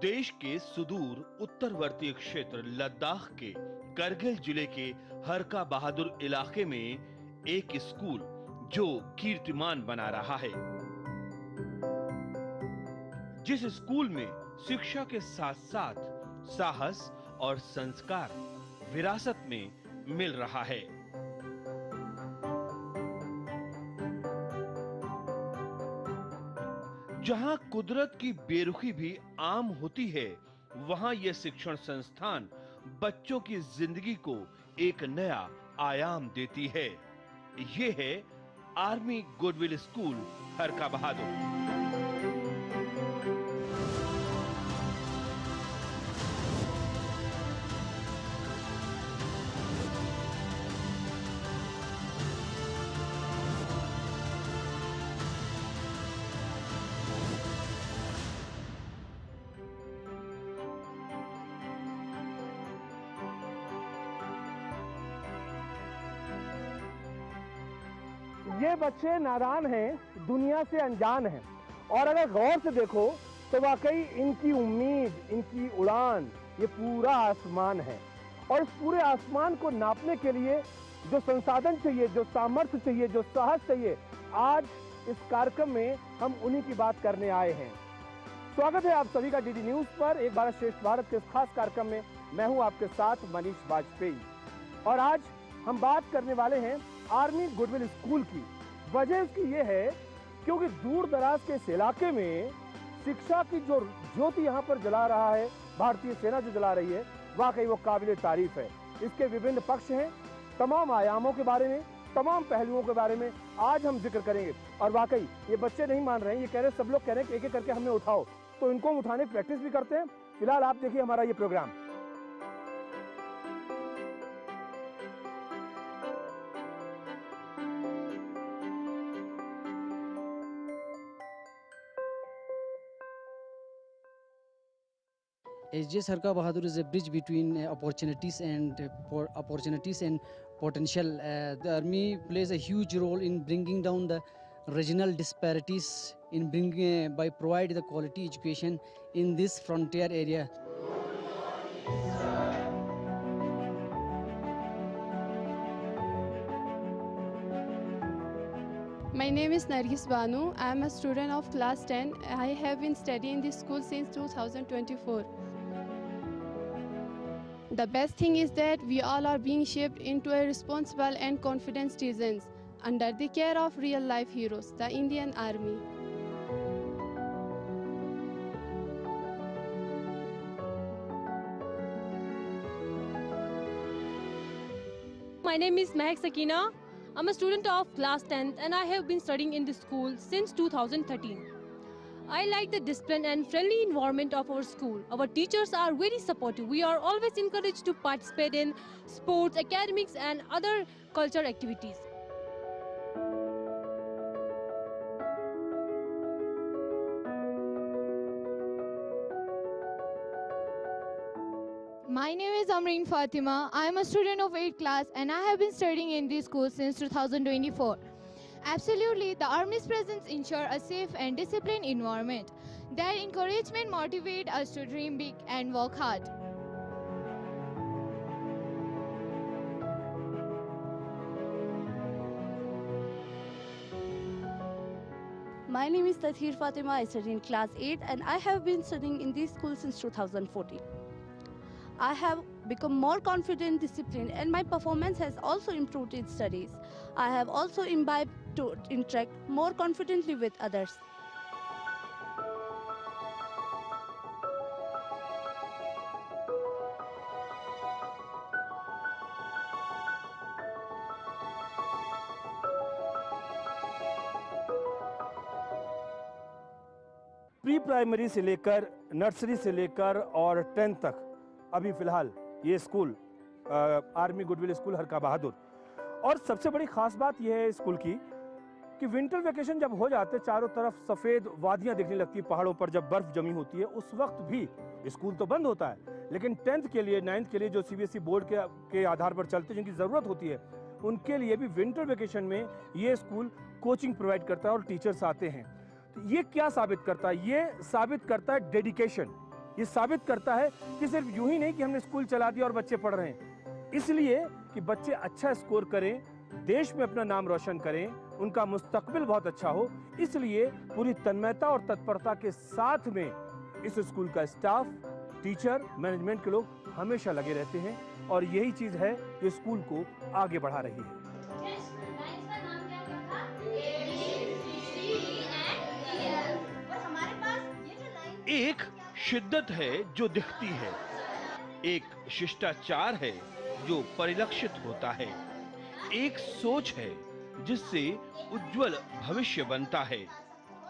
देश के सुदूर उत्तरवर्ती क्षेत्र लद्दाख के करगिल जिले के हरका बहादुर इलाके में एक स्कूल जो कीर्तिमान बना रहा है। जिस स्कूल में शिक्षा के साथ-साथ साहस और संस्कार विरासत में मिल रहा है। जहां कुदरत की बेरुखी भी आम होती है, वहां यह शिक्षण संस्थान बच्चों की जिंदगी को एक नया आयाम देती है। ये है आर्मी गुडविल स्कूल हरका बहादुर। ये बच्चे नादान हैं, दुनिया से अनजान हैं और अगर गौर से देखो तो वाकई इनकी उम्मीद, इनकी उड़ान ये पूरा आसमान है। और इस पूरे आसमान को नापने के लिए जो संसाधन चाहिए, जो सामर्थ्य चाहिए, जो साहस चाहिए, आज इस कार्यक्रम में हम उन्हीं की बात करने आए हैं। स्वागत है आप सभी का डीडी न्यूज पर एक भारत श्रेष्ठ भारत के इस खास कार्यक्रम में। मैं हूं आपके साथ मनीष वाजपेयी और आज हम बात करने वाले हैं आर्मी गुडविल स्कूल की। वजह इसकी ये है क्योंकि दूर दराज के इस इलाके में शिक्षा की जो ज्योति यहाँ पर जला रहा है भारतीय सेना जो जला रही है, वाकई वो काबिल तारीफ है। इसके विभिन्न पक्ष हैं, तमाम आयामों के बारे में, तमाम पहलुओं के बारे में आज हम जिक्र करेंगे। और वाकई ये बच्चे नहीं मान रहे हैं, ये कह रहे, सब लोग कह रहे हैं कि एक एक करके हमें उठाओ, तो इनको हम उठाने की प्रैक्टिस भी करते हैं। फिलहाल आप देखिए हमारा ये programme. SGS Harka Bahadur is a bridge between opportunities and potential. The army plays a huge role in bringing down the regional disparities by providing the quality education in this frontier area. My name is Nargis Banu. I am a student of class 10. I have been studying this school since 2024. The best thing is that we all are being shaped into a responsible and confident citizens under the care of real life heroes, the Indian Army. My name is Mehak Sakina. I'm a student of class 10th and I have been studying in this school since 2013. I like the discipline and friendly environment of our school. Our teachers are very supportive. We are always encouraged to participate in sports, academics and other cultural activities. My name is Amreen Fatima. I am a student of 8th class and I have been studying in this school since 2024. Absolutely, the Army's presence ensures a safe and disciplined environment. Their encouragement motivates us to dream big and work hard. My name is Tathir Fatima. I study in class 8 and I have been studying in this school since 2014. I have become more confident, disciplined, and my performance has also improved in studies. I have also imbibed to interact more confidently with others. Pre primary से लेकर nursery से लेकर और 10th तक अभी फिलहाल ये school army goodwill school हरका बहादुर। और सबसे बड़ी खास बात यह है स्कूल की कि विंटर वेकेशन जब हो जाते, चारों तरफ सफ़ेद वादियां दिखने लगती है, पहाड़ों पर जब बर्फ जमी होती है, उस वक्त भी स्कूल तो बंद होता है, लेकिन 10th के लिए, 9th के लिए जो CBSE बोर्ड के आधार पर चलते, जिनकी ज़रूरत होती है, उनके लिए भी विंटर वेकेशन में ये स्कूल कोचिंग प्रोवाइड करता है और टीचर्स आते हैं। तो ये क्या साबित करता है? ये साबित करता है डेडिकेशन, ये साबित करता है कि सिर्फ यूं ही नहीं कि हमने स्कूल चला दिया और बच्चे पढ़ रहे हैं, इसलिए कि बच्चे अच्छा स्कोर करें, देश में अपना नाम रोशन करें, उनका मुस्तकबिल बहुत अच्छा हो, इसलिए पूरी तन्मयता और तत्परता के साथ में इस स्कूल का स्टाफ, टीचर, मैनेजमेंट के लोग हमेशा लगे रहते हैं और यही चीज है जो स्कूल को आगे बढ़ा रही है। एक शिद्दत है जो दिखती है, एक शिष्टाचार है जो परिलक्षित होता है, एक सोच है जिससे उज्जवल भविष्य बनता है,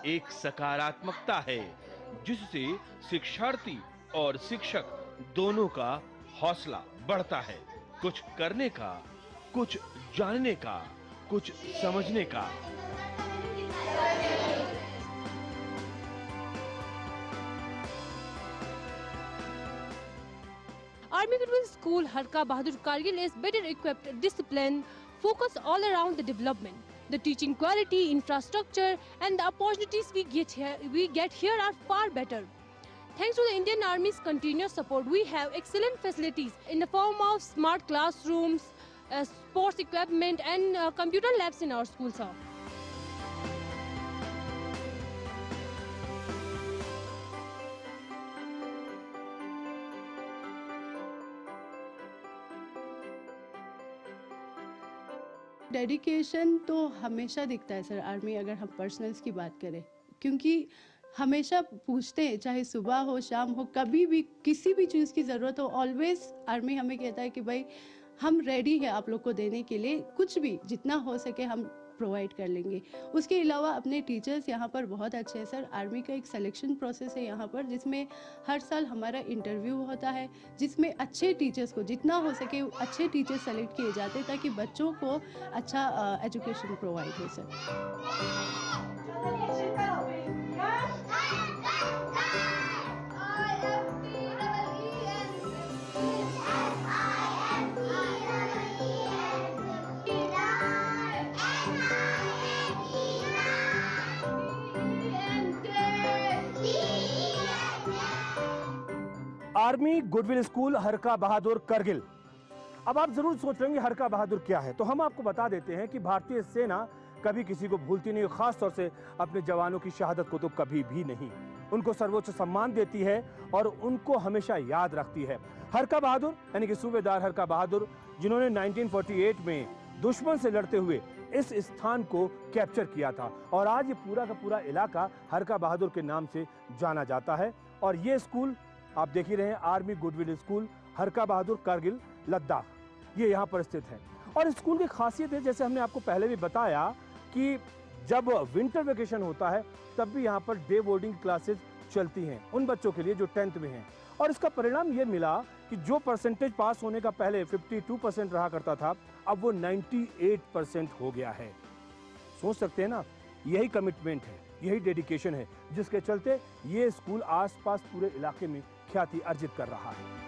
एक सकारात्मकता है जिससे शिक्षार्थी और शिक्षक दोनों का हौसला बढ़ता है, कुछ करने का, कुछ जानने का, कुछ समझने का। Army Goodwill School Harka Bahadur Kargil is better equipped, disciplined, focused all around the development. The teaching quality, infrastructure, and the opportunities we get here are far better. Thanks to the Indian Army's continuous support, we have excellent facilities in the form of smart classrooms, sports equipment, and computer labs in our schools. Dedication तो हमेशा दिखता है sir army, अगर हम personnels की बात करें, क्योंकि हमेशा पूछते हैं, चाहे सुबह हो शाम हो, कभी भी किसी भी चीज़ की ज़रूरत हो, ऑलवेज आर्मी हमें कहता है कि भाई हम रेडी है आप लोग को देने के लिए, कुछ भी जितना हो सके हम प्रोवाइड कर लेंगे। उसके अलावा अपने टीचर्स यहाँ पर बहुत अच्छे हैं सर। आर्मी का एक सिलेक्शन प्रोसेस है यहाँ पर, जिसमें हर साल हमारा इंटरव्यू होता है, जिसमें अच्छे टीचर्स को जितना हो सके अच्छे टीचर्स सेलेक्ट किए जाते हैं ताकि बच्चों को अच्छा एजुकेशन प्रोवाइड हो सके। आर्मी गुडविल स्कूल हरका बहादुर करगिल। अब आप जरूर सोच रहे होंगे हरका बहादुर क्या है, तो हम आपको बता देते हैं कि भारतीय सेना कभी किसी को भूलती नहीं, खास तौर से अपने जवानों की शहादत को तो कभी भी नहीं। उनको सर्वोच्च सम्मान देती है और उनको हमेशा याद रखती है। हरका बहादुर यानी कि सूबेदार हरका बहादुर, जिन्होंने 1948 में दुश्मन से लड़ते हुए इस स्थान को कैप्चर किया था और आज ये पूरा का पूरा इलाका हरका बहादुर के नाम से जाना जाता है। और ये स्कूल आप देख ही रहे हैं, आर्मी गुडविल स्कूल हरका बहादुर करगिल लद्दाख, ये यहाँ पर स्थित है। और इस स्कूल की खासियत है, जैसे हमने आपको पहले भी बताया, कि जब विंटर वेकेशन होता है तब भी यहाँ पर डे बोर्डिंग क्लासेस चलती हैं उन बच्चों के लिए जो 10th में हैं। और इसका परिणाम ये मिला कि जो परसेंटेज पास होने का पहले 52% रहा करता था, अब वो 98% हो गया है। सोच सकते हैं ना, यही कमिटमेंट है, यही डेडिकेशन है, जिसके चलते ये स्कूल आसपास पूरे इलाके में ख्याति अर्जित कर रहा है।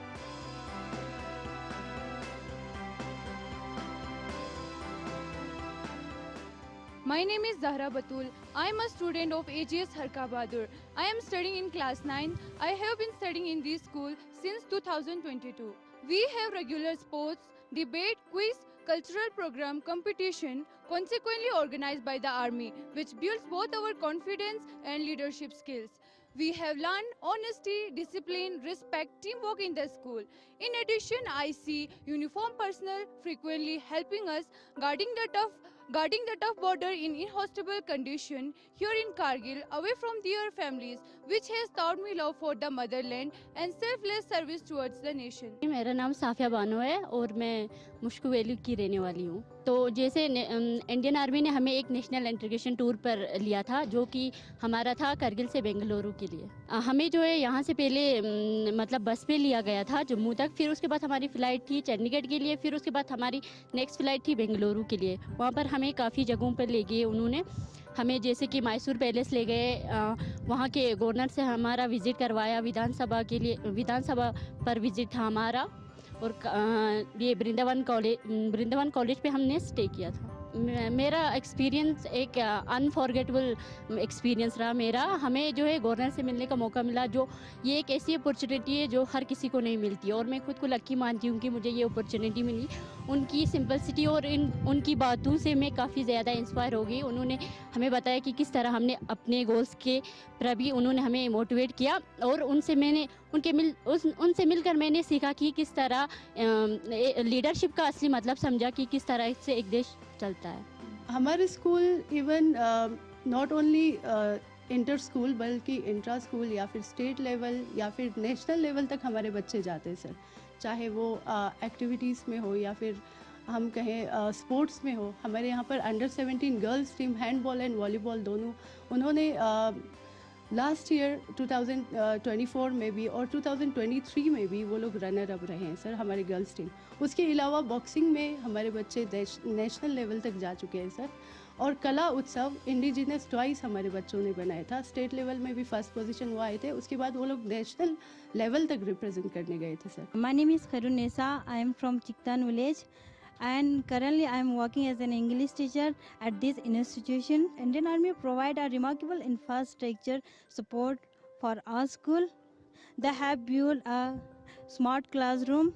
My name is Zahra Batul. I am a student of AGS Harka Bahadur. I am studying in class 9. I have been studying in this school since 2022. We have regular sports, debate, quiz, cultural program, competition, consequently organized by the Army, which builds both our confidence and leadership skills. We have learned honesty, discipline, respect, teamwork in the school. In addition, I see uniformed personnel frequently helping us guarding the tough border in inhospitable condition here in Kargil, away from their families, which has taught me love for the motherland and selfless service towards the nation. मेरा नाम साफिया बानो है और मैं मुश्कु valley की रहने वाली हूँ। तो जैसे इंडियन आर्मी ने हमें एक नेशनल इंटीग्रेशन टूर पर लिया था, जो कि हमारा था करगिल से बेंगलुरु के लिए। हमें जो है यहाँ से पहले मतलब बस में लिया गया था जम्मू तक, फिर उसके बाद हमारी फ़्लाइट थी चंडीगढ़ के लिए, फिर उसके बाद हमारी नेक्स्ट फ़्लाइट थी बेंगलुरु के लिए। वहाँ पर हमें काफ़ी जगहों पर ले गए उन्होंने हमें, जैसे कि मैसूर पैलेस ले गए, वहाँ के गवर्नर से हमारा विज़िट करवाया, विधानसभा के लिए, विधानसभा पर विज़िट था हमारा, और ये वृंदावन कॉलेज पे हमने स्टे किया था। मेरा एक्सपीरियंस एक अनफॉरगेटेबल एक्सपीरियंस रहा मेरा। हमें जो है गवर्नर से मिलने का मौका मिला, जो ये एक ऐसी अपॉर्चुनिटी है जो हर किसी को नहीं मिलती, और मैं खुद को लकी मानती हूँ कि मुझे ये अपॉर्चुनिटी मिली। उनकी सिंपलिसिटी और उनकी बातों से मैं काफ़ी ज़्यादा इंस्पायर हो गई। उन्होंने हमें बताया कि किस तरह हमने अपने गोल्स के प्रति उन्होंने हमें मोटिवेट किया, और उनसे मिलकर मैंने सीखा कि किस तरह लीडरशिप का असली मतलब समझा, कि किस तरह से एक देश चलता है। हमारे school even not only inter school बल्कि इंट्रा स्कूल या फिर स्टेट लेवल या फिर नेशनल लेवल तक हमारे बच्चे जाते हैं सर। चाहे वो एक्टिविटीज़ में हो या फिर हम कहें स्पोर्ट्स में हो। हमारे यहाँ पर under 17 girls team handball and volleyball दोनों उन्होंने लास्ट ईयर 2024 में भी और 2023 में भी वो लोग रनर अप रहे हैं सर, हमारी गर्ल्स टीम। उसके अलावा बॉक्सिंग में हमारे बच्चे नेशनल लेवल तक जा चुके हैं सर। और कला उत्सव इंडिजिनस टॉयज हमारे बच्चों ने बनाया था, स्टेट लेवल में भी फर्स्ट पोजीशन वो आए थे। उसके बाद वो लोग नेशनल लेवल तक रिप्रेजेंट करने गए थे sir. My name is Kharunesa. I am from Chiktan village, and currently I am working as an English teacher at this institution. Indian Army provide a remarkable infrastructure support for our school. They have built a smart classroom,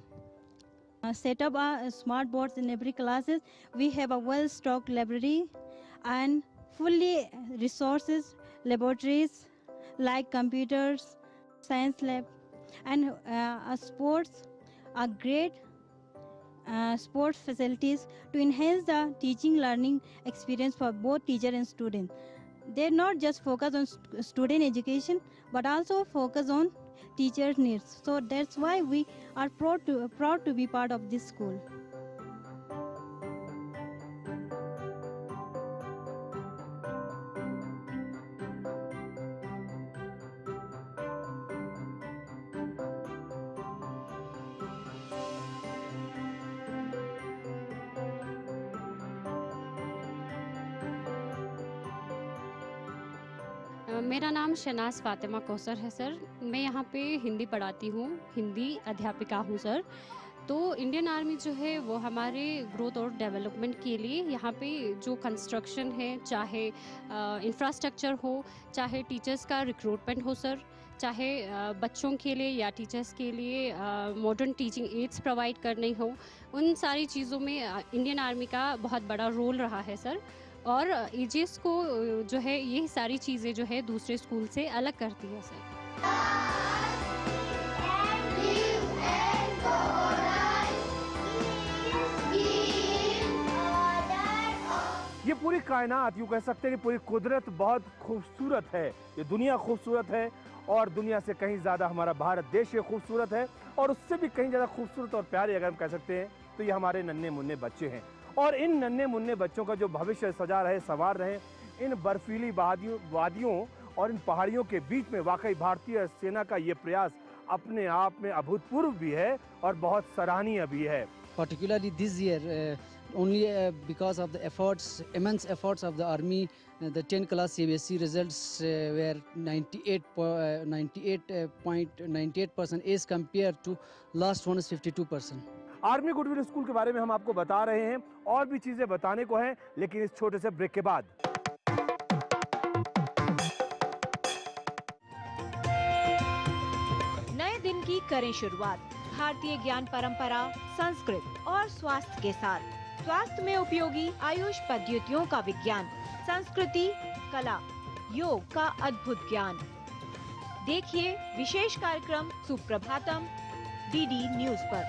set up smart boards in every classes. We have a well-stocked library and fully resources laboratories like computers, science lab, and sports are great sports facilities to enhance the teaching learning experience for both teacher and student. They not just focus on student education but also focus on teacher needs. So that's why we are proud to be part of this school. मेरा नाम शनाज फातिमा कौसर है sir. मैं यहाँ पे हिंदी पढ़ाती हूँ, हिंदी अध्यापिका हूँ सर। तो इंडियन आर्मी जो है वो हमारे ग्रोथ और डेवलपमेंट के लिए यहाँ पे जो कंस्ट्रक्शन है, चाहे इंफ्रास्ट्रक्चर हो, चाहे टीचर्स का रिक्रूटमेंट हो सर, चाहे बच्चों के लिए या टीचर्स के लिए मॉडर्न टीचिंग एड्स प्रोवाइड करने हो, उन सारी चीज़ों में इंडियन आर्मी का बहुत बड़ा रोल रहा है सर। और एजीएस को जो है ये सारी चीज़ें जो है दूसरे स्कूल से अलग करती है सर। ये पूरी कायनात, यूँ कह सकते हैं कि पूरी कुदरत बहुत खूबसूरत है। ये दुनिया खूबसूरत है और दुनिया से कहीं ज़्यादा हमारा भारत देश ये खूबसूरत है, और उससे भी कहीं ज़्यादा खूबसूरत और प्यारे अगर हम कह सकते हैं तो ये हमारे नन्हे मुन्ने बच्चे हैं। और इन नन्हे मुन्ने बच्चों का जो भविष्य सजा रहे, संवार रहे, इन बर्फीली वादियों और इन पहाड़ियों के बीच में वाकई भारतीय सेना का ये प्रयास अपने आप में अभूतपूर्व भी है और बहुत सराहनीय भी है। Particularly this year, only because of the immense efforts of the army, the 10th class CBSE results were 98.98% as compared to last one is 52%. Army goodwill school के बारे में हम आपको बता रहे हैं, और भी चीजें बताने को हैं, लेकिन इस छोटे से ब्रेक के बाद। नए दिन की करें शुरुआत भारतीय ज्ञान परंपरा, संस्कृत और स्वास्थ्य के साथ। स्वास्थ्य में उपयोगी आयुष पद्धतियों का विज्ञान, संस्कृति, कला, योग का अद्भुत ज्ञान। देखिए विशेष कार्यक्रम सुप्रभातम डीडी न्यूज पर।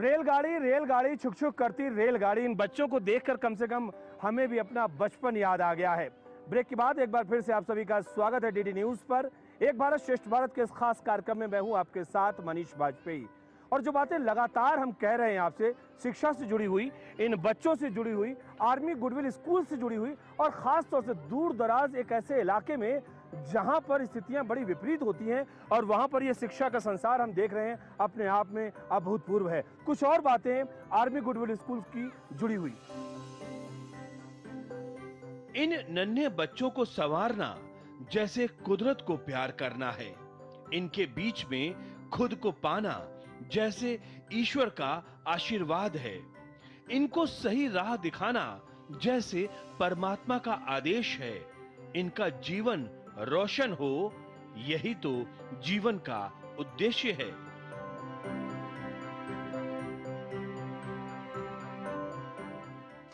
रेलगाड़ी छुक छुक करती रेलगाड़ी, इन बच्चों को देखकर कम से कम हमें भी अपना बचपन याद आ गया है। ब्रेक के बाद एक बार फिर से आप सभी का स्वागत है डीडी न्यूज पर। एक भारत श्रेष्ठ भारत के इस खास कार्यक्रम में मैं हूं आपके साथ मनीष बाजपेयी। और जो बातें लगातार हम कह रहे हैं आपसे, शिक्षा से जुड़ी हुई, इन बच्चों से जुड़ी हुई, आर्मी गुडविल स्कूल से जुड़ी हुई, और खास तौर से दूर दराज एक ऐसे इलाके में जहां पर स्थितियां बड़ी विपरीत होती हैं, और वहां पर ये शिक्षा का संसार हम देख रहे हैं अपने आप में अभूतपूर्व है। कुछ और बातें आर्मी गुडविल स्कूल की जुड़ी हुई। इन नन्हे बच्चों को संवारना जैसे कुदरत को प्यार करना है। इनके बीच में खुद को पाना जैसे ईश्वर का आशीर्वाद है। इनको सही राह दिखाना जैसे परमात्मा का आदेश है। इनका जीवन रोशन हो, यही तो जीवन का उद्देश्य है।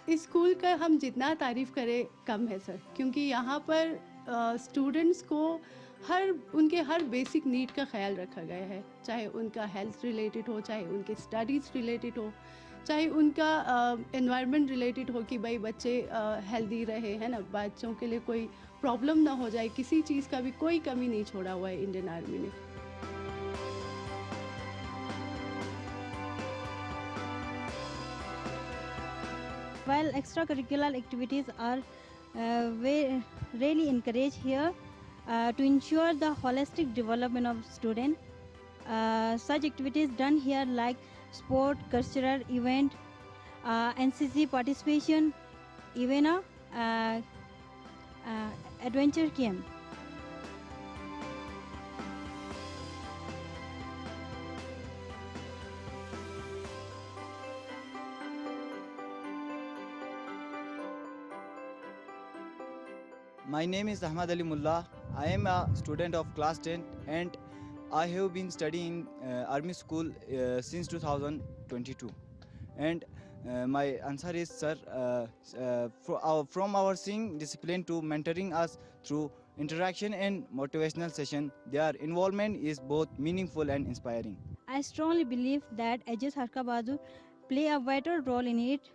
इस स्कूल का हम जितना तारीफ करें कम है सर, क्योंकि यहाँ पर स्टूडेंट्स को उनके हर बेसिक नीड का ख्याल रखा गया है, चाहे उनका हेल्थ रिलेटेड हो, चाहे उनके स्टडीज़ रिलेटेड हो, चाहे उनका एनवायरनमेंट रिलेटेड हो कि भाई बच्चे हेल्दी रहे, है ना, बच्चों के लिए कोई प्रॉब्लम ना हो जाए। किसी चीज़ का भी कोई कमी नहीं छोड़ा हुआ है इंडियन आर्मी ने। While extracurricular activities are really encouraged here to ensure the holistic development of students, such activities done here like sport, cultural event, NCC participation, even a adventure camp. My name is Ahmad Ali Mullah. I am a student of class 10 and I have been studying in Army School since 2022. And my answer is, sir, from our seeing discipline to mentoring us through interaction and motivational session, their involvement is both meaningful and inspiring. I strongly believe that Aegis Harka Bahadur play a vital role in it,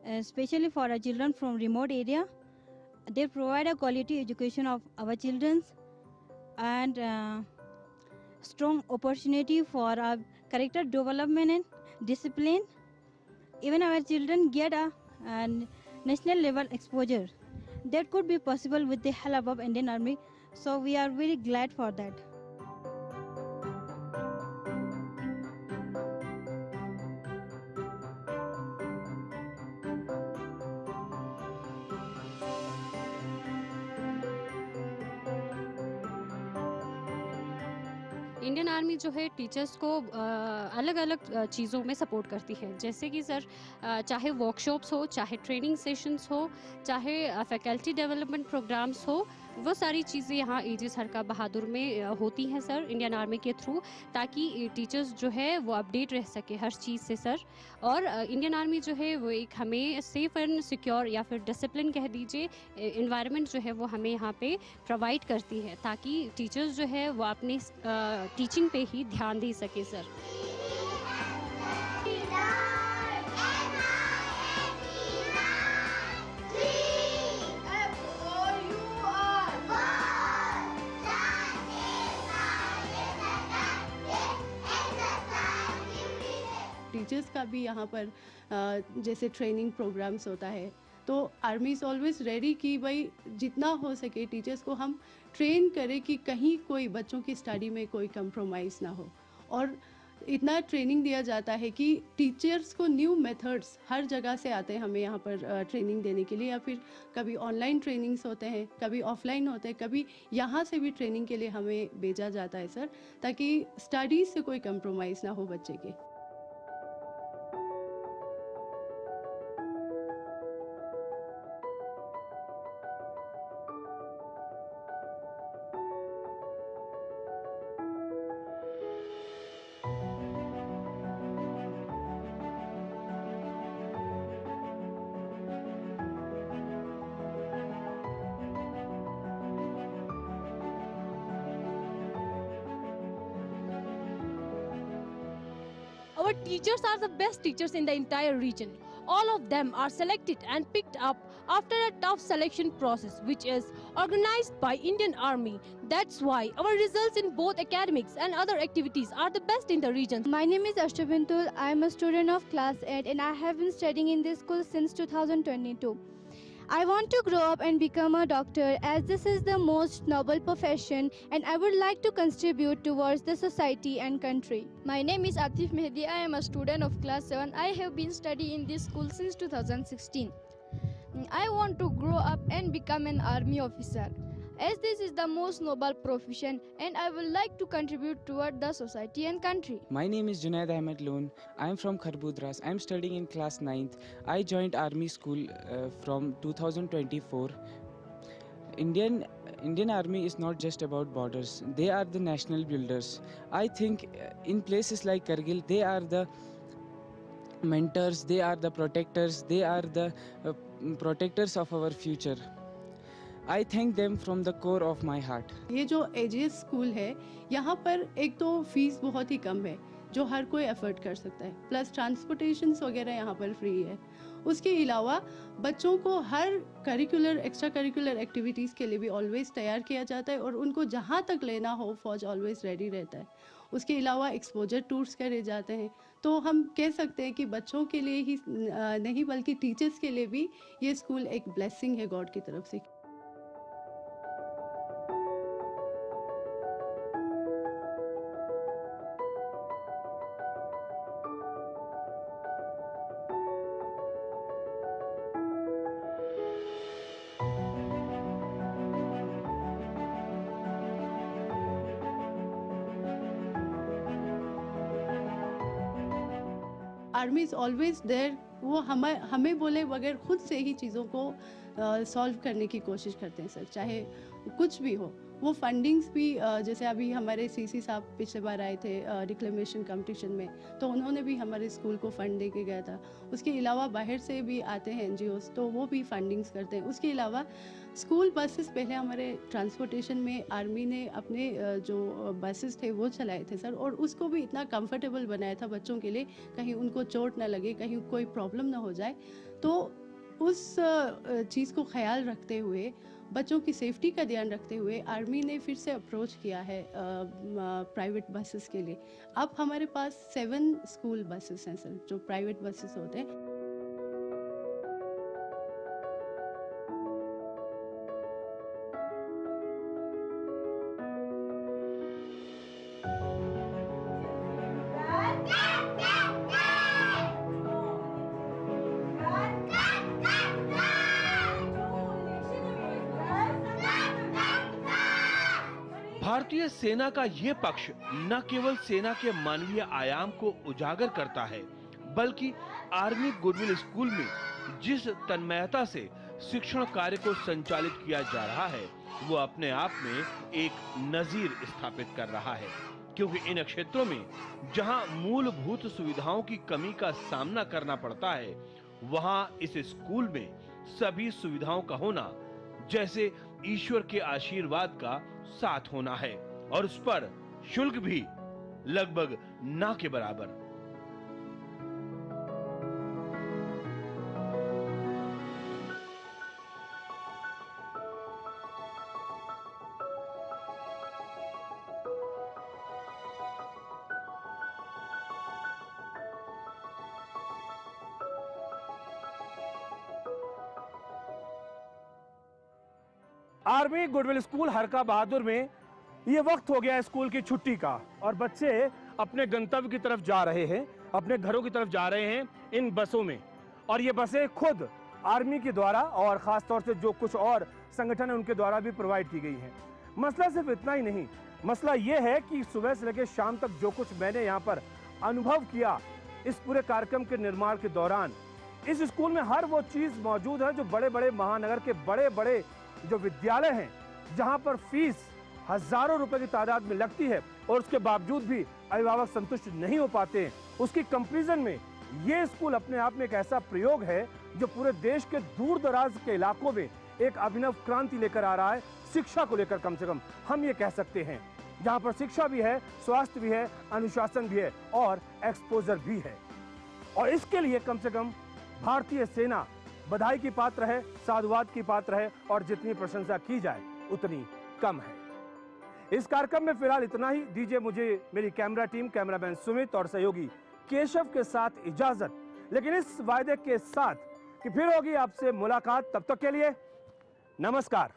especially for our children from remote area. They provide a quality education of our children and strong opportunity for our character development and discipline. Even our children get a national level exposure. That could be possible with the help of Indian Army. So we are very glad for that. Indian army जो है teachers को अलग अलग चीज़ों में support करती है, जैसे कि सर चाहे वर्कशॉप्स हो, चाहे ट्रेनिंग सेशंस हो, चाहे फैकल्टी डेवलपमेंट प्रोग्राम्स हो, वो सारी चीज़ें यहाँ एजिस हरका बहादुर में होती हैं सर इंडियन आर्मी के थ्रू, ताकि टीचर्स जो है वो अपडेट रह सके हर चीज़ से सर। और इंडियन आर्मी जो है वो एक हमें सेफ़ एंड सिक्योर या फिर डिसिप्लिन कह दीजिए इन्वायरमेंट जो है वो हमें यहाँ पे प्रोवाइड करती है, ताकि टीचर्स जो है वो अपने टीचिंग पे ही ध्यान दे सके सर। टीचर्स का भी यहाँ पर जैसे ट्रेनिंग प्रोग्राम्स होता है, तो आर्मी इज़ ऑलवेज रेडी कि भाई जितना हो सके टीचर्स को हम ट्रेन करें कि कहीं कोई बच्चों की स्टडी में कोई कंप्रोमाइज़ ना हो। और इतना ट्रेनिंग दिया जाता है कि टीचर्स को न्यू मेथड्स हर जगह से आते हैं हमें यहाँ पर ट्रेनिंग देने के लिए, या फिर कभी ऑनलाइन ट्रेनिंग्स होते हैं, कभी ऑफलाइन होते हैं, कभी यहाँ से भी ट्रेनिंग के लिए हमें भेजा जाता है सर, ताकि स्टडीज़ से कोई कंप्रोमाइज़ ना हो बच्चे के। Our teachers are the best teachers in the entire region. All of them are selected and picked up after a tough selection process, which is organized by Indian Army. That's why our results in both academics and other activities are the best in the region. My name is Ashta Bintul. I am a student of class 8 and I have been studying in this school since 2022. I want to grow up and become a doctor, as this is the most noble profession and I would like to contribute towards the society and country. My name is Atif Mehdi. I am a student of class 7. I have been studying in this school since 2016. I want to grow up and become an army officer. as this is the most noble profession and I would like to contribute toward the society and country. My name is Junaid Ahmed Loon. I am from Kharbudras. I am studying in class 9th. I joined Army School from 2024. Indian Army is not just about borders. They are the national builders. I think in places like Kargil, they are the mentors, they are the protectors, they are the protectors of our future. I thank them from the core of my heart. ये जो AGS school है, यहाँ पर एक तो fees बहुत ही कम है जो हर कोई अफोर्ड कर सकता है, प्लस ट्रांसपोर्टेशंस वगैरह यहाँ पर फ्री है। उसके अलावा बच्चों को हर करिकुलर एक्स्ट्रा करिकुलर एक्टिविटीज़ के लिए भी ऑलवेज़ तैयार किया जाता है और उनको जहाँ तक लेना हो फौज ऑलवेज़ रेडी रहता है। उसके अलावा एक्सपोजर टूर्स करे जाते हैं, तो हम कह सकते हैं कि बच्चों के लिए ही नहीं बल्कि टीचर्स के लिए भी ये स्कूल एक ब्लेसिंग है गॉड की तरफ से। आर्मी इज़ ऑलवेज देयर, वो हमें बोले बगैर खुद से ही चीज़ों को सॉल्व करने की कोशिश करते हैं सर, चाहे कुछ भी हो। वो फंडिंग्स भी जैसे अभी हमारे सीसी साहब पिछले बार आए थे रिक्लेमेशन कंपटीशन में, तो उन्होंने भी हमारे स्कूल को फ़ंड दे के गया था। उसके अलावा बाहर से भी आते हैं NGOs, तो वो भी फंडिंग्स करते हैं। उसके अलावा स्कूल बसेस पहले हमारे ट्रांसपोर्टेशन में आर्मी ने अपने जो बसेस थे वो चलाए थे सर, और उसको भी इतना कंफर्टेबल बनाया था बच्चों के लिए, कहीं उनको चोट ना लगे, कहीं कोई प्रॉब्लम ना हो जाए। तो उस चीज़ को ख्याल रखते हुए, बच्चों की सेफ्टी का ध्यान रखते हुए आर्मी ने फिर से अप्रोच किया है प्राइवेट बसेस के लिए। अब हमारे पास 7 स्कूल बसेस हैं सर, जो प्राइवेट बसेस होते हैं। भारतीय सेना का ये पक्ष न केवल सेना के मानवीय आयाम को उजागर करता है, बल्कि आर्मी गुडविल स्कूल में जिस तन्मयता से शिक्षण कार्य को संचालित किया जा रहा है, वो अपने आप में एक नजीर स्थापित कर रहा है। क्योंकि इन क्षेत्रों में जहां मूलभूत सुविधाओं की कमी का सामना करना पड़ता है, वहां इस स्कूल में सभी सुविधाओं का होना जैसे ईश्वर के आशीर्वाद का साथ होना है, और उस पर शुल्क भी लगभग ना के बराबर। आर्मी गुडविल स्कूल हरका बहादुर में ये वक्त हो गया है स्कूल की छुट्टी का, और बच्चे अपने गंतव्य की तरफ जा रहे हैं, अपने घरों की तरफ जा रहे हैं इन बसों में। और ये बसें खुद आर्मी के द्वारा और ख़ास तौर से जो कुछ और संगठन है उनके द्वारा भी प्रोवाइड की गई हैं। मसला सिर्फ इतना ही नहीं, मसला ये है कि सुबह से लेकर शाम तक जो कुछ मैंने यहाँ पर अनुभव किया इस पूरे कार्यक्रम के निर्माण के दौरान, इस स्कूल में हर वो चीज़ मौजूद है जो बड़े बड़े महानगर के बड़े बड़े जो विद्यालय हैं, जहां पर फीस हजारों रुपए की तादाद में लगती है और उसके बावजूद भी अभिभावक संतुष्ट नहीं हो पाते हैं, उसकी कंपैरिजन में ये स्कूल अपने आप में एक ऐसा प्रयोग है जो पूरे देश के दूर दराज के इलाकों में एक अभिनव क्रांति लेकर आ रहा है। शिक्षा को लेकर कम से कम हम ये कह सकते हैं, जहां पर शिक्षा भी है, स्वास्थ्य भी है, अनुशासन भी है और एक्सपोजर भी है। और इसके लिए कम से कम भारतीय सेना बधाई की पात्र है, साधुवाद की पात्र है, और जितनी प्रशंसा की जाए उतनी कम है। इस कार्यक्रम में फिलहाल इतना ही। दीजिए मुझे मेरी कैमरा टीम, कैमरामैन सुमित और सहयोगी केशव के साथ इजाजत, लेकिन इस वायदे के साथ कि फिर होगी आपसे मुलाकात। तब तक के लिए नमस्कार।